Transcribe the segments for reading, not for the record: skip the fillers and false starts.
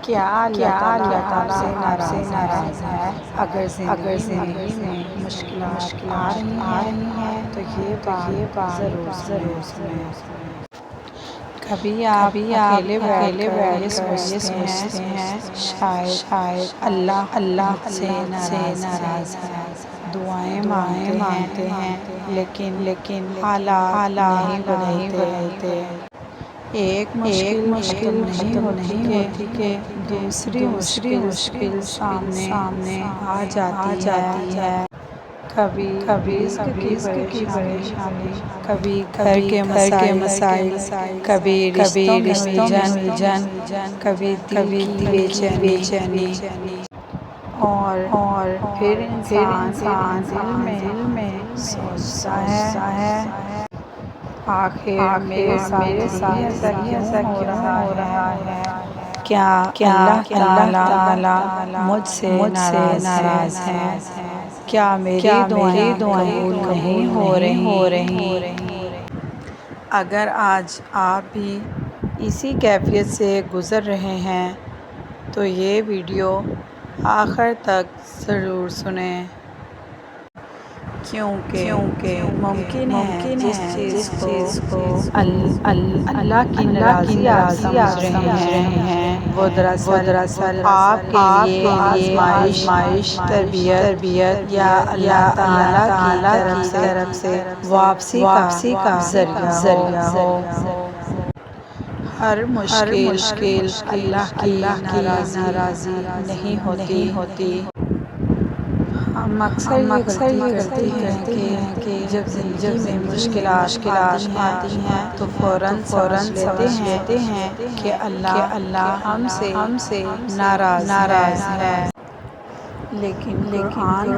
کیا اللہ تعالیٰ آپ سے ناراض ہے؟ اگر زندگی میں مشکلات آ رہی ہیں تو یہ بات ضرور سنیں۔ کبھی آپ اکیلے بیٹھ کر یہ سوچتے ہیں شاید اللہ مجھ سے ناراض ہے۔ دعائیں مانگتے ہیں لیکن حالات نہیں بدلتے۔ ایک مشکل ختم نہیں ہوتی کہ دوسری مشکل سامنے آ جاتی ہے۔ کبھی رزق کی پریشانی، کبھی گھر کے مسائل، کبھی رشتوں میں الجھن، کبھی دل کی بے چینی، اور پھر انسان دل میں سوچتا ہے آخر میرے ساتھ ہی ایسا کیوں ہو رہا ہے؟ کیا اللہ تعالیٰ مجھ سے ناراض ہے؟ کیا میری دعائیں قبول نہیں ہو رہی؟ اگر آج آپ بھی اسی کیفیت سے گزر رہے ہیں تو یہ ویڈیو آخر تک ضرور سنیں، کیونکہ ممکن ہے جس چیز کو اللہ کی ناراضی آپ سمجھ رہے ہیں وہ دراصل آپ کے لیے آزمائش، تربیت یا اللہ تعالیٰ کی طرف سے واپسی کا ذریعہ ہو۔ ہر مشکل اللہ کی ناراضی نہیں ہوتی۔ ہم اکثر یہ غلطی کرتے ہیں کہ جب زندگی میں مشکلات آتی ہیں تو فوراً سمجھ لیتے ہیں کہ اللہ ہم سے ناراض ہے۔ لیکن قرآن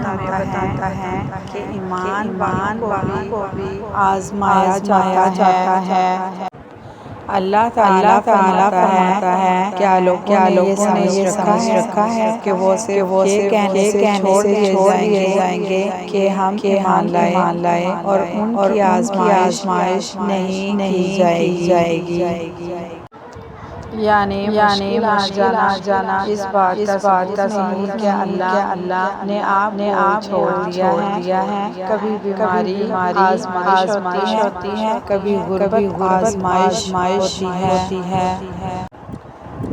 ہمیں بتاتا ہے کہ ایمان والوں کو بھی آزمایا جاتا ہے۔ اللہ تعالیٰ فرماتا ہے کیا لوگوں نے یہ سمجھ رکھا ہے کہ وہ صرف یہ کہنے سے چھوڑ دیے جائیں گے کہ ہم ایمان لائے اور ان کی آزمائش نہیں کی جائے گی۔ یعنی مشکل آ جانا اس بات کا ثبوت نہیں کہ اللہ نے آپ کو چھوڑ دیا ہے۔ کبھی بیماری آزمائش ہوتی ہے، کبھی غربت آزمائش ہوتی ہے،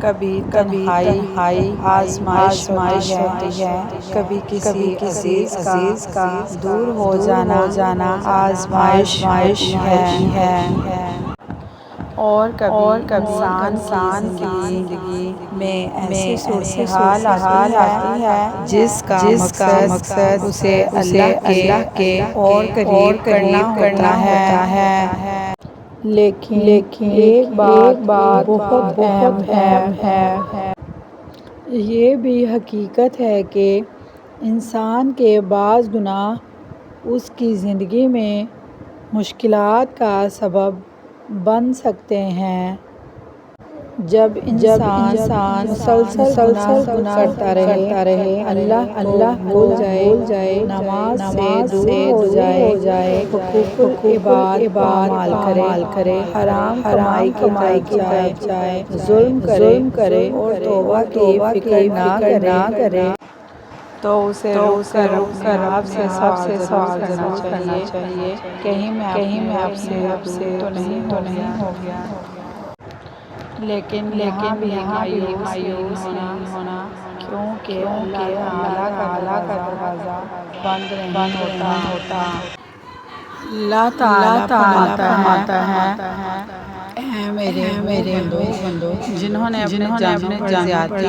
کبھی تنہائی آزمائش ہوتی ہے، کبھی کسی عزیز کا دور ہو جانا آزمائش ہوتی ہے، اور کبھی انسان کی زندگی میں ایسی صورتحال آتی ہے جس کا مقصد اسے اللہ کے اور قریب کرنا ہوتا ہے۔ لیکن ایک بات بہت اہم ہے۔ یہ بھی حقیقت ہے کہ انسان کے بعض گناہ اس کی زندگی میں مشکلات کا سبب بن سکتے ہیں۔ جب انسان مسلسل گناہ کرتا رہے، اللہ کو بھول جائے، نماز سے دور ہو جائے، حقوق عباد پامال کرے، حرام کمائی کی طرف جائے، ظلم کرے اور توبہ کی فکر نہ کرے، تو اسے رک کر اپنے آپ سے سوال ضرور کرنا چاہیے، کہیں میں آپ سے تو نہیں ہو گیا۔ لیکن یہاں بھی مایوس نہیں ہونا، کیونکہ اللہ تعالیٰ کا دروازہ بند نہیں ہوتا۔ اللہ تعالیٰ فرماتا ہے اے میرے بندو، جنہوں نے اپنے جانوں پر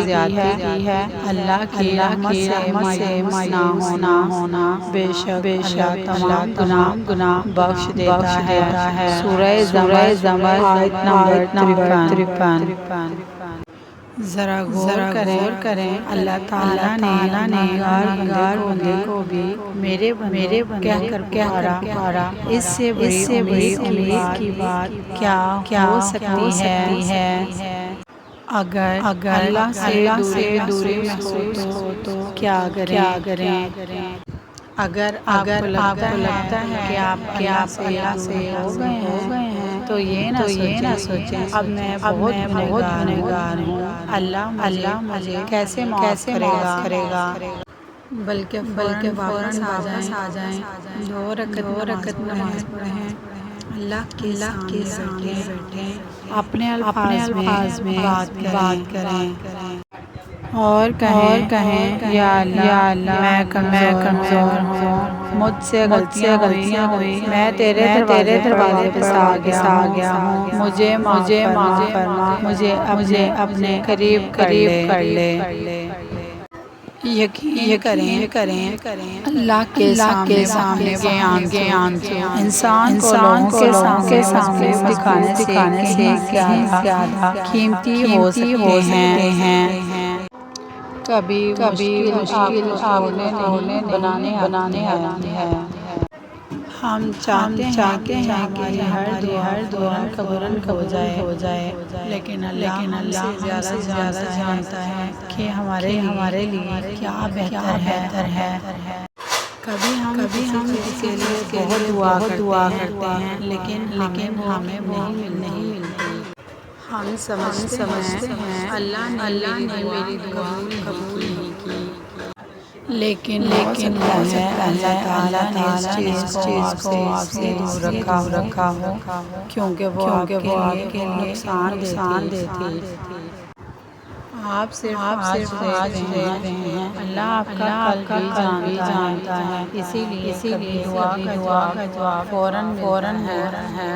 زیادتی کی ہے، اللہ کی رحمت سے مایوس نہ ہونا، بے شک اللہ تمام گناہ بخش دیتا ہے۔ سورہ زمر آیت نمبر 53۔ ذرا غور کریں، اللہ تعالیٰ نے گنہگار بندے کو بھی میرے بندو کہہ کر پکارا۔ اس سے بڑی امید کی بات کیا ہو سکتی ہے؟ اگر اللہ سے دوری محسوس ہو تو کیا کریں؟ اگر آپ کو لگتا ہے کہ آپ اللہ سے ہو گئے ہیں تو یہ نہ سوچیں اب میں بہت گنہگار ہوں، اللہ مجھے کیسے معاف کرے گا، بلکہ فوراً واپس آ جائیں، دو رکعت نماز پڑھیں، اللہ کے سامنے بیٹھیں، اپنے الفاظ میں بات کریں اور کہیں یا اللہ میں کمزور ہوں، مجھ سے غلطیاں ہوئی، میں تیرے دروازے پر آ گیا ہوں، مجھے معاف فرما، مجھے اپنے قریب کر لے۔ یقین کریں اللہ کے سامنے کے آنسو انسان کو لوگوں کے سامنے دکھانے سے کہیں زیادہ قیمتی ہو سکتے ہیں۔ کبھی مشکل آپ کو بنانے آتی ہے۔ ہم چاہتے ہیں کہ ہماری ہر دعا قبول ہو جائے، لیکن اللہ ہم سے زیادہ جانتا ہے کہ ہمارے لیے کیا بہتر ہے۔ کبھی ہم کسی کے لیے بہت دعا کرتے ہیں، لیکن ہمیں وہ نہیں ملتی۔ ہم سمجھتے ہیں اللہ نے میری دعا قبول نہیں کی، لیکن ہو سکتا ہے اللہ تعالیٰ نے اس چیز کو آپ سے دور رکھا ہو، کیونکہ وہ آپ کے لیے نقصان دہ تھی۔ آپ صرف آج دیکھ رہے ہیں، اللہ آپ کا کل بھی جانتا ہے، اسی لیے کبھی دعا کا جواب فوراً ملتا ہے،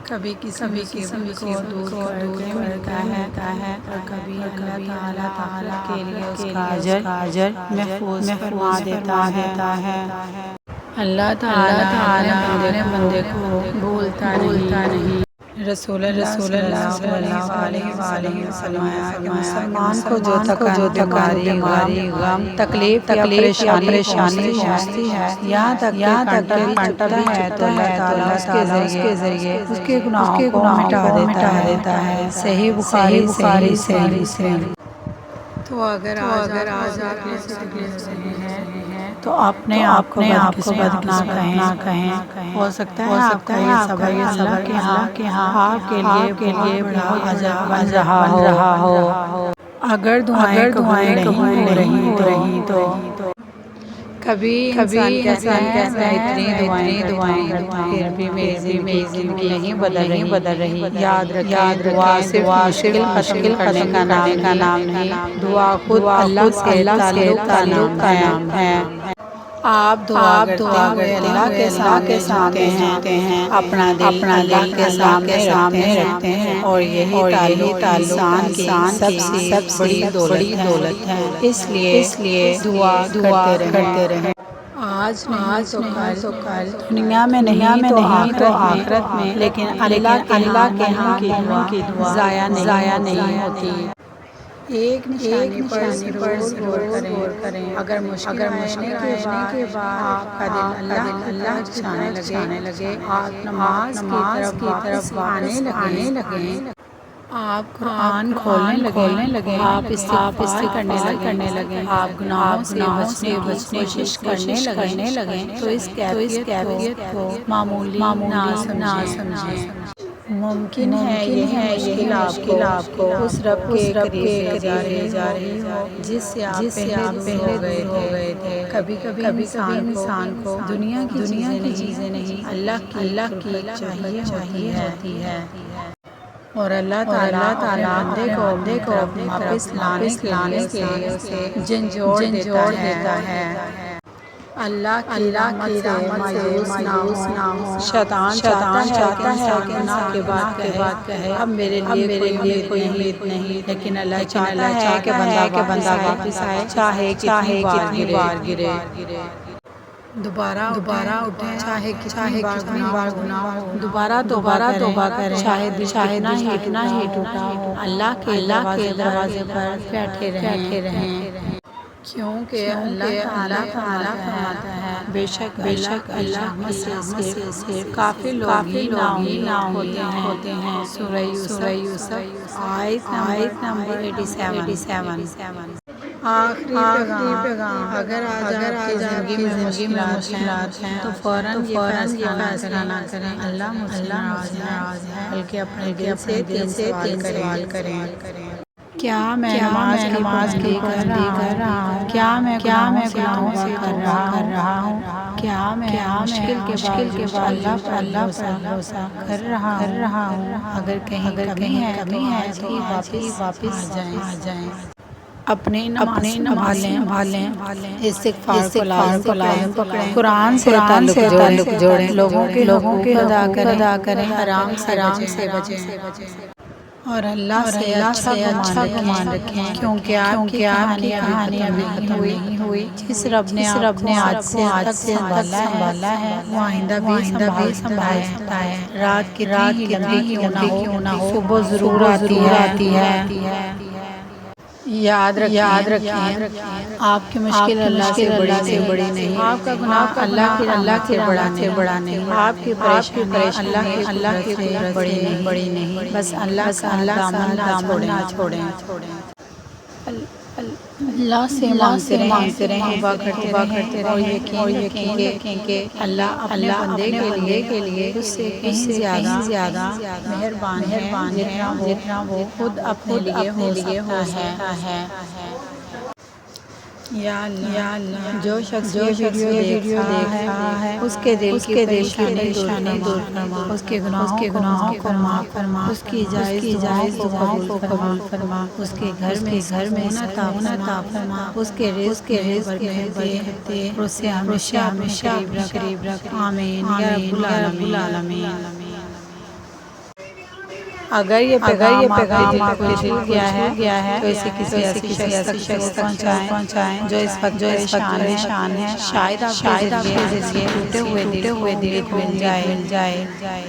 کبھی کسی مصیبت کو دور کر ملتا ہے، اور کبھی اللہ تعالیٰ کے لیے اس کا اجر محفوظ فرما دیتا ہے۔ اللہ تعالیٰ اپنے بندے کو بھولتا نہیں۔ رسول اللہ صلی اللہ علیہ وسلم کہ مسلمان کو جو تکلیف غم تکلیف یا پریشانی پہنچتی ہے، یہاں تک کہ کانٹا بھی چبھتا ہے تو اللہ اس کے ذریعے اس کے گناہوں کو مٹا دیتا ہے۔ صحیح بخاری سے۔ تو اگر آج آپ کے تکلیف سے ہیں تو اپنے آپ کو بدقسمت نہ کہیں، ہو سکتا ہے آپ کا یہ صبر اللہ کے ہاں آپ کے لیے بڑا اجر بن رہا ہو، اگر دعائیں قبول نہیں ہو رہی تو۔ کبھی انسان کہتا ہے میں اتنی دعائیں کرتا ہوں، پھر بھی میری زندگی نہیں بدل رہی۔ یاد رکھیں دعا صرف مشکل ختم کرنے کا نام نہیں، دعا خود اللہ سے تعلق کا نام ہے۔ آپ دعا کرتے ہوئے اللہ کے سامنے جھکتے ہیں، اپنا دل اللہ کے سامنے رکھتے ہیں، اور یہی تعلق انسان کی سب سے بڑی دولت ہے۔ اس لیے دعا کرتے رہیں۔ آج نہیں تو کل، دنیا میں نہیں تو آخرت میں، لیکن اللہ کے ہاں کی دعا ضائع نہیں ہوتی۔ ایک نشانی پر ضرور غور کریں، اگر مشکل آنے کے بعد آپ کا دل اللہ جانے لگے، آپ نماز کی طرف آنے لگیں، آپ قرآن کھولنے لگیں، آپ استغفار کرنے لگیں، آپ گناہوں سے بچنے کی کوشش کرنے لگیں، تو اس کیفیت کو معمولی نہ سمجھیں۔ ممکن ہے یہ مشکل آپ کو اس رب کے قریب لے جا رہی ہو جس سے آپ پہلے دور ہو گئے تھے۔ کبھی انسان کو دنیا کی چیزیں نہیں، اللہ کی چاہیے ہوتی ہے، اور اللہ تعالیٰ بندے کو واپس لانے کے لیے اسے جھنجھوڑ دیتا ہے۔ اللہ کی رحمت سے مایوس نہ ہو۔ شیطان چاہتا ہے کہ گناہ کے بعد کہے اب میرے لیے کوئی امید نہیں، لیکن اللہ چاہتا ہے کہ بندہ واپس آئے، چاہے کتنی بار گرے۔ دوبارہ اٹھیں، چاہے کتنی بار گناہ ہو، دوبارہ توبہ کریں، چاہے کتنا ہی ٹوٹا ہو، اللہ کے دروازے پر بیٹھے رہیں، کیونکہ اللہ تعالیٰ فرماتا ہے بے شک اللہ سے کافی لوگ ہی نا امید ہوتے ہیں۔ سورہ یوسف آیت نمبر 87۔ آخری پیغام، اگر آج آپ کی زندگی میں مشکلات ہیں تو فوراً یہ فیصلہ نہ کریں اللہ مجھ سے ناراض ہے، بلکہ اپنے دل سے 3 سوال کریں۔ کیا میں نماز کی پابندی کر رہا ہوں؟ کیا میں گناہوں سے توبہ کر رہا ہوں؟ کیا میں مشکل کے بعد اللہ پر بھروسہ کر رہا ہوں؟ اگر کہیں کمی ہے تو واپس آ جائیں۔ اپنی نماز سنبھالیں، استغفار کو لازم پکڑیں، قرآن سے تعلق جوڑیں، لوگوں کے حقوق ادا کریں، حرام سے بچیں اور اللہ سے اچھا گمان رکھیں، کیونکہ آپ کی کہانی ابھی ختم نہیں ہوئی۔ جس رب نے آپ کو آج سے سنبھالا ہے وہ آئندہ بھی سنبھالتا ہے۔ رات کتنی ہی لمبی کیوں نہ ہو، صبح ضرور آتی ہے۔ یاد رکھیں آپ کی مشکل اللہ سے بڑی نہیں، آپ کا گناہ اللہ کی رحمت سے بڑا نہیں، آپ کی پریشانی اللہ کی قدرت سے بڑی نہیں، بس اللہ کا دامن نہ چھوڑیں۔ اللہ سے مانگتے رہیں، توبہ کرتے رہیں اور یقین رکھیں کہ اللہ اپنے بندے کے لیے اس سے کہیں زیادہ مہربان ہے جتنا وہ خود اپنے لیے ہو سکتا ہے۔ یا اللہ، جو شخص یہ ویڈیو دیکھ رہا ہے اس کے دل کی پریشانی دور فرما، اس کے گناہوں کو معاف فرما، اس کی جائز دعاؤں کو قبول فرما، اس کے گھر میں سکون عطا فرما، اس کے رزق میں برکت دے، اس سے ہمیشہ قریب رکھ۔ آمین یا رب العالمین۔ اگر یہ پیغام آپ کے دل کو گیا ہے تو اسے کسی ایسے شخص تک پہنچائیں جو اس وقت پریشان ہے، شاید آپ کے ذریعے ٹوٹے ہوئے دل کو مل جائے۔